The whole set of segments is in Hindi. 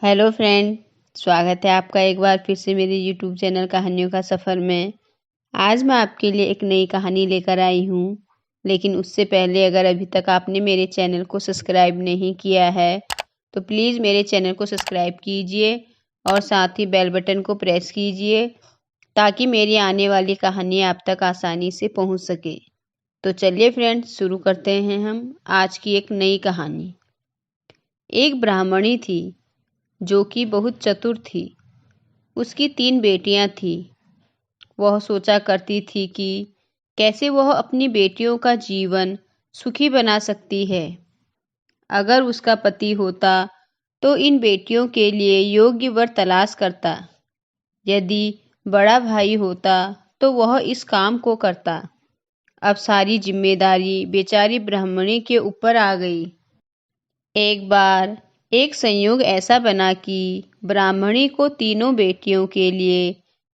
Hello friend. स्वागत है आपका एक बार फिर से मेरे यूट्यूब चैनल कहानियों का सफ़र में। आज मैं आपके लिए एक नई कहानी लेकर आई हूँ, लेकिन उससे पहले अगर अभी तक आपने मेरे चैनल को सब्सक्राइब नहीं किया है तो प्लीज़ मेरे चैनल को सब्सक्राइब कीजिए और साथ ही बेल बटन को प्रेस कीजिए ताकि मेरी आने वाली कहानी आप तक आसानी से पहुँच सके। तो चलिए फ्रेंड्स, शुरू करते हैं हम आज की एक नई कहानी। एक ब्राह्मणी थी जो कि बहुत चतुर थी। उसकी 3 बेटियां थीं। वह सोचा करती थी कि कैसे वह अपनी बेटियों का जीवन सुखी बना सकती है। अगर उसका पति होता तो इन बेटियों के लिए योग्य वर तलाश करता। यदि बड़ा भाई होता तो वह इस काम को करता। अब सारी जिम्मेदारी बेचारी ब्राह्मणी के ऊपर आ गई। एक बार एक संयोग ऐसा बना कि ब्राह्मणी को तीनों बेटियों के लिए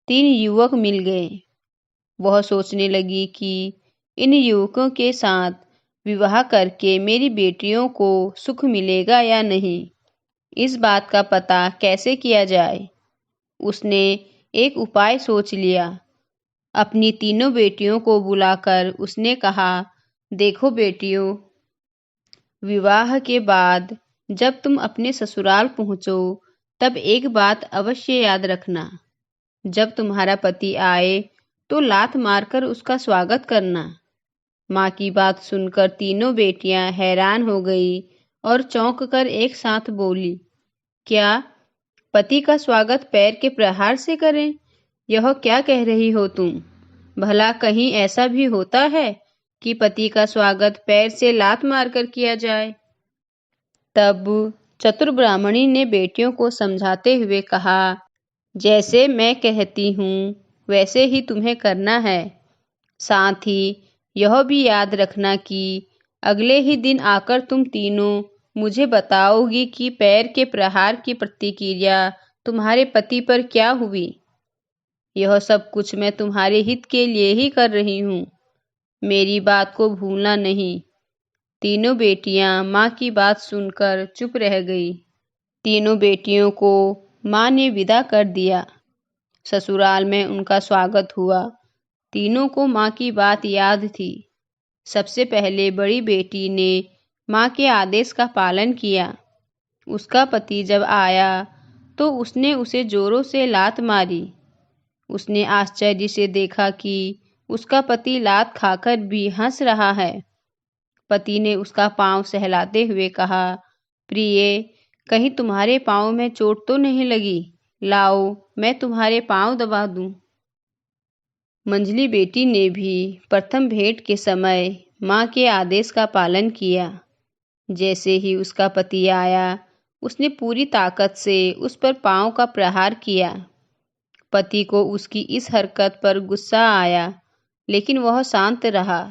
3 युवक मिल गए। वह सोचने लगी कि इन युवकों के साथ विवाह करके मेरी बेटियों को सुख मिलेगा या नहीं, इस बात का पता कैसे किया जाए। उसने एक उपाय सोच लिया। अपनी तीनों बेटियों को बुलाकर उसने कहा, देखो बेटियों, विवाह के बाद जब तुम अपने ससुराल पहुंचो तब एक बात अवश्य याद रखना। जब तुम्हारा पति आए तो लात मारकर उसका स्वागत करना। माँ की बात सुनकर तीनों बेटियां हैरान हो गई और चौंक कर एक साथ बोली, क्या पति का स्वागत पैर के प्रहार से करें? यह क्या कह रही हो तुम? भला कहीं ऐसा भी होता है कि पति का स्वागत पैर से लात मारकर किया जाए? तब चतुर ब्राह्मणी ने बेटियों को समझाते हुए कहा, जैसे मैं कहती हूँ वैसे ही तुम्हें करना है। साथ ही यह भी याद रखना कि अगले ही दिन आकर तुम तीनों मुझे बताओगी कि पैर के प्रहार की प्रतिक्रिया तुम्हारे पति पर क्या हुई। यह सब कुछ मैं तुम्हारे हित के लिए ही कर रही हूँ। मेरी बात को भूलना नहीं। तीनों बेटियां माँ की बात सुनकर चुप रह गई। तीनों बेटियों को माँ ने विदा कर दिया। ससुराल में उनका स्वागत हुआ। तीनों को माँ की बात याद थी। सबसे पहले बड़ी बेटी ने माँ के आदेश का पालन किया। उसका पति जब आया तो उसने उसे जोरों से लात मारी। उसने आश्चर्य से देखा कि उसका पति लात खाकर भी हंस रहा है। पति ने उसका पांव सहलाते हुए कहा, प्रिय, कहीं तुम्हारे पांव में चोट तो नहीं लगी? लाओ, मैं तुम्हारे पांव दबा दूं। मंझली बेटी ने भी प्रथम भेंट के समय माँ के आदेश का पालन किया। जैसे ही उसका पति आया, उसने पूरी ताकत से उस पर पांव का प्रहार किया। पति को उसकी इस हरकत पर गुस्सा आया, लेकिन वह शांत रहा।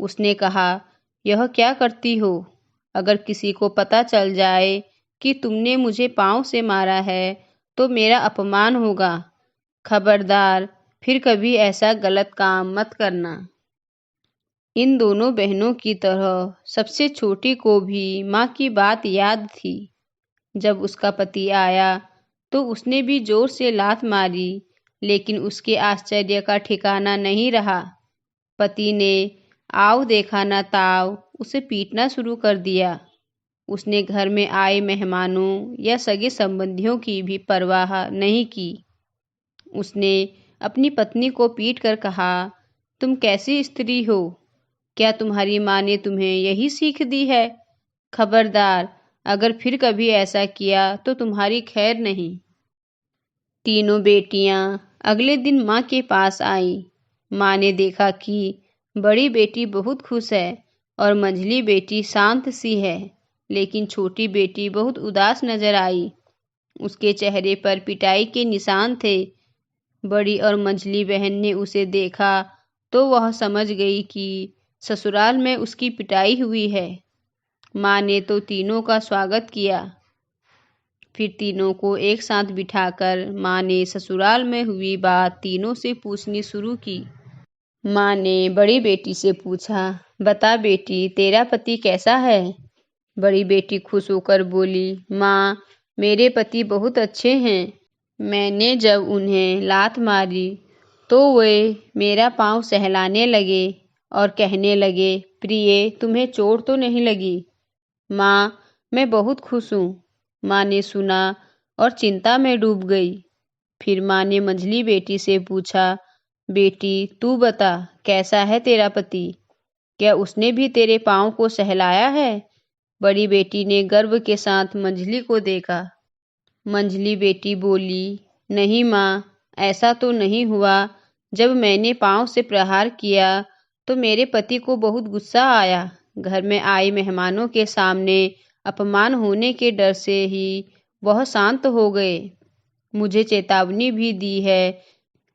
उसने कहा, यह क्या करती हो? अगर किसी को पता चल जाए कि तुमने मुझे पांव से मारा है तो मेरा अपमान होगा। खबरदार, फिर कभी ऐसा गलत काम मत करना। इन दोनों बहनों की तरह सबसे छोटी को भी माँ की बात याद थी। जब उसका पति आया तो उसने भी जोर से लात मारी, लेकिन उसके आश्चर्य का ठिकाना नहीं रहा। पति ने आओ देखा ना ताव उसे पीटना शुरू कर दिया। उसने घर में आए मेहमानों या सगे संबंधियों की भी परवाह नहीं की। उसने अपनी पत्नी को पीट कर कहा, तुम कैसी स्त्री हो? क्या तुम्हारी माँ ने तुम्हें यही सीख दी है? खबरदार, अगर फिर कभी ऐसा किया तो तुम्हारी खैर नहीं। तीनों बेटियां अगले दिन माँ के पास आईं। माँ ने देखा कि बड़ी बेटी बहुत खुश है और मंझली बेटी शांत सी है, लेकिन छोटी बेटी बहुत उदास नजर आई। उसके चेहरे पर पिटाई के निशान थे। बड़ी और मंझली बहन ने उसे देखा तो वह समझ गई कि ससुराल में उसकी पिटाई हुई है। माँ ने तो तीनों का स्वागत किया। फिर तीनों को एक साथ बिठाकर माँ ने ससुराल में हुई बात तीनों से पूछनी शुरू की। माँ ने बड़ी बेटी से पूछा, बता बेटी, तेरा पति कैसा है? बड़ी बेटी खुश होकर बोली, माँ, मेरे पति बहुत अच्छे हैं। मैंने जब उन्हें लात मारी तो वे मेरा पाँव सहलाने लगे और कहने लगे, प्रिय, तुम्हें चोट तो नहीं लगी? माँ, मैं बहुत खुश हूँ। माँ ने सुना और चिंता में डूब गई। फिर माँ ने मंझली बेटी से पूछा, बेटी, तू बता, कैसा है तेरा पति? क्या उसने भी तेरे पाँव को सहलाया है? बड़ी बेटी ने गर्व के साथ मंझली को देखा। मंझली बेटी बोली, नहीं माँ, ऐसा तो नहीं हुआ। जब मैंने पाँव से प्रहार किया तो मेरे पति को बहुत गुस्सा आया। घर में आए मेहमानों के सामने अपमान होने के डर से ही वह शांत हो गए। मुझे चेतावनी भी दी है।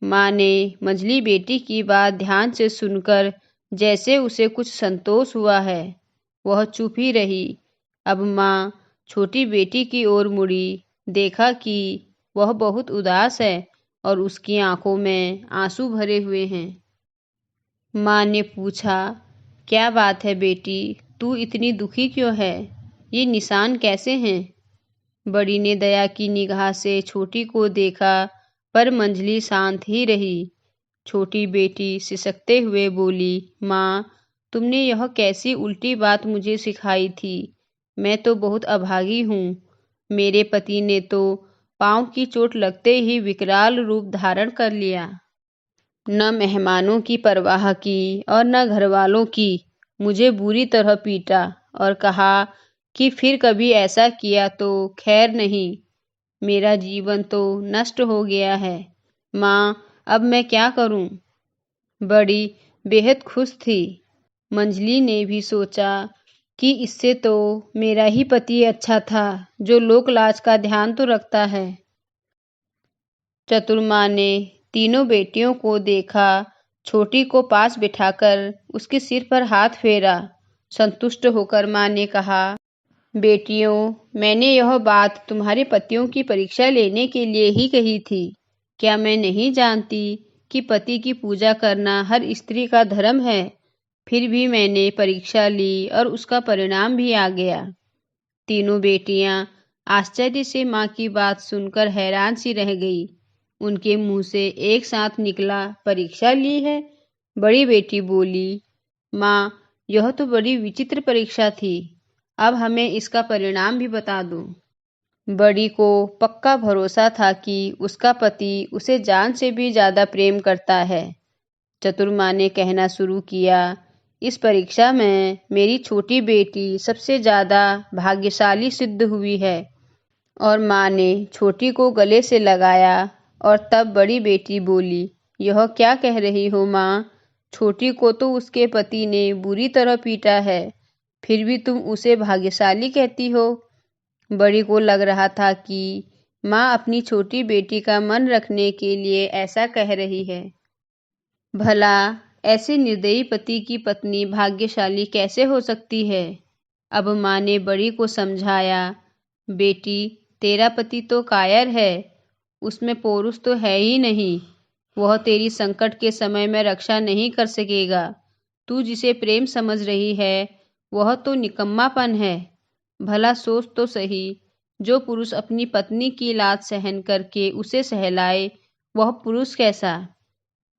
माँ ने मंझली बेटी की बात ध्यान से सुनकर जैसे उसे कुछ संतोष हुआ है, वह चुप ही रही। अब माँ छोटी बेटी की ओर मुड़ी, देखा कि वह बहुत उदास है और उसकी आंखों में आंसू भरे हुए हैं। माँ ने पूछा, क्या बात है बेटी, तू इतनी दुखी क्यों है? ये निशान कैसे हैं? बड़ी ने दया की निगाह से छोटी को देखा, पर मंझली शांत ही रही। छोटी बेटी सिसकते हुए बोली, माँ, तुमने यह कैसी उल्टी बात मुझे सिखाई थी? मैं तो बहुत अभागी हूँ। मेरे पति ने तो पाँव की चोट लगते ही विकराल रूप धारण कर लिया। न मेहमानों की परवाह की और न घरवालों की। मुझे बुरी तरह पीटा और कहा कि फिर कभी ऐसा किया तो खैर नहीं। मेरा जीवन तो नष्ट हो गया है। माँ, अब मैं क्या करूं? बड़ी बेहद खुश थी। मंझली ने भी सोचा कि इससे तो मेरा ही पति अच्छा था, जो लोक लाज का ध्यान तो रखता है। चतुर माँ ने तीनों बेटियों को देखा, छोटी को पास बिठाकर उसके सिर पर हाथ फेरा। संतुष्ट होकर माँ ने कहा, बेटियों, मैंने यह बात तुम्हारे पतियों की परीक्षा लेने के लिए ही कही थी। क्या मैं नहीं जानती कि पति की पूजा करना हर स्त्री का धर्म है? फिर भी मैंने परीक्षा ली और उसका परिणाम भी आ गया। तीनों बेटियां आश्चर्य से माँ की बात सुनकर हैरान सी रह गई। उनके मुंह से एक साथ निकला, परीक्षा ली है? बड़ी बेटी बोली, माँ, यह तो बड़ी विचित्र परीक्षा थी। अब हमें इसका परिणाम भी बता दो। बड़ी को पक्का भरोसा था कि उसका पति उसे जान से भी ज्यादा प्रेम करता है। चतुर माँ ने कहना शुरू किया, इस परीक्षा में मेरी छोटी बेटी सबसे ज्यादा भाग्यशाली सिद्ध हुई है। और माँ ने छोटी को गले से लगाया और तब बड़ी बेटी बोली, यह क्या कह रही हो माँ? छोटी को तो उसके पति ने बुरी तरह पीटा है, फिर भी तुम उसे भाग्यशाली कहती हो। बड़ी को लग रहा था कि माँ अपनी छोटी बेटी का मन रखने के लिए ऐसा कह रही है। भला ऐसे निर्दयी पति की पत्नी भाग्यशाली कैसे हो सकती है? अब माँ ने बड़ी को समझाया, बेटी, तेरा पति तो कायर है, उसमें पौरुष तो है ही नहीं। वह तेरी संकट के समय में रक्षा नहीं कर सकेगा। तू जिसे प्रेम समझ रही है, वह तो निकम्मापन है। भला सोच तो सही, जो पुरुष अपनी पत्नी की लात सहन करके उसे सहलाए, वह पुरुष कैसा?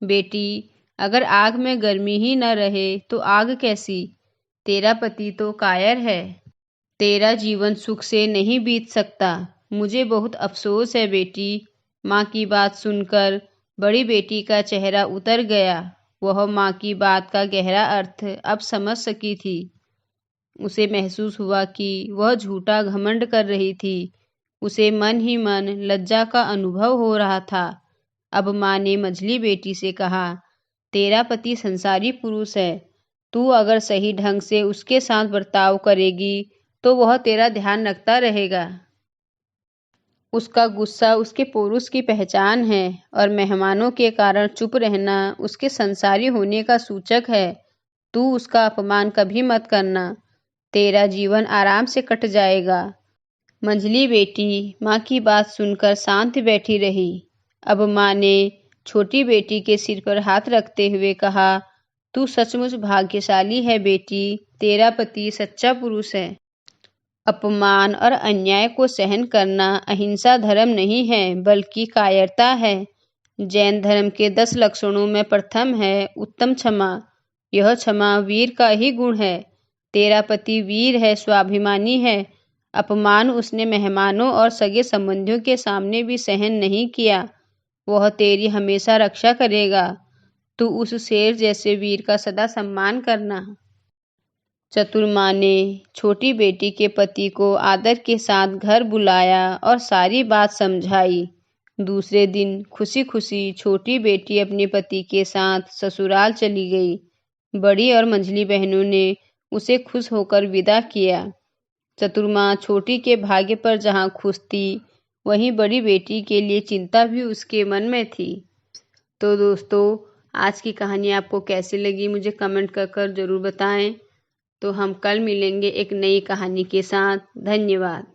बेटी, अगर आग में गर्मी ही न रहे तो आग कैसी? तेरा पति तो कायर है। तेरा जीवन सुख से नहीं बीत सकता। मुझे बहुत अफसोस है बेटी। माँ की बात सुनकर बड़ी बेटी का चेहरा उतर गया। वह माँ की बात का गहरा अर्थ अब समझ सकी थी। उसे महसूस हुआ कि वह झूठा घमंड कर रही थी। उसे मन ही मन लज्जा का अनुभव हो रहा था। अब माँ ने मझली बेटी से कहा, तेरा पति संसारी पुरुष है। तू अगर सही ढंग से उसके साथ बर्ताव करेगी तो वह तेरा ध्यान रखता रहेगा। उसका गुस्सा उसके पौरुष की पहचान है और मेहमानों के कारण चुप रहना उसके संसारी होने का सूचक है। तू उसका अपमान कभी मत करना। तेरा जीवन आराम से कट जाएगा। मंझली बेटी माँ की बात सुनकर शांत बैठी रही। अब माँ ने छोटी बेटी के सिर पर हाथ रखते हुए कहा, तू सचमुच भाग्यशाली है बेटी। तेरा पति सच्चा पुरुष है। अपमान और अन्याय को सहन करना अहिंसा धर्म नहीं है बल्कि कायरता है। जैन धर्म के 10 लक्षणों में प्रथम है उत्तम क्षमा। यह क्षमा वीर का ही गुण है। तेरा पति वीर है, स्वाभिमानी है। अपमान उसने मेहमानों और सगे संबंधियों के सामने भी सहन नहीं किया। वह तेरी हमेशा रक्षा करेगा। तू उस शेर जैसे वीर का सदा सम्मान करना। चतुर्मां ने छोटी बेटी के पति को आदर के साथ घर बुलाया और सारी बात समझाई। दूसरे दिन खुशी खुशी छोटी बेटी अपने पति के साथ ससुराल चली गई। बड़ी और मंझली बहनों ने उसे खुश होकर विदा किया। चतुर्मां छोटी के भाग्य पर जहाँ खुश थी, वहीं बड़ी बेटी के लिए चिंता भी उसके मन में थी। तो दोस्तों, आज की कहानी आपको कैसी लगी मुझे कमेंट कर ज़रूर बताएं। तो हम कल मिलेंगे एक नई कहानी के साथ। धन्यवाद।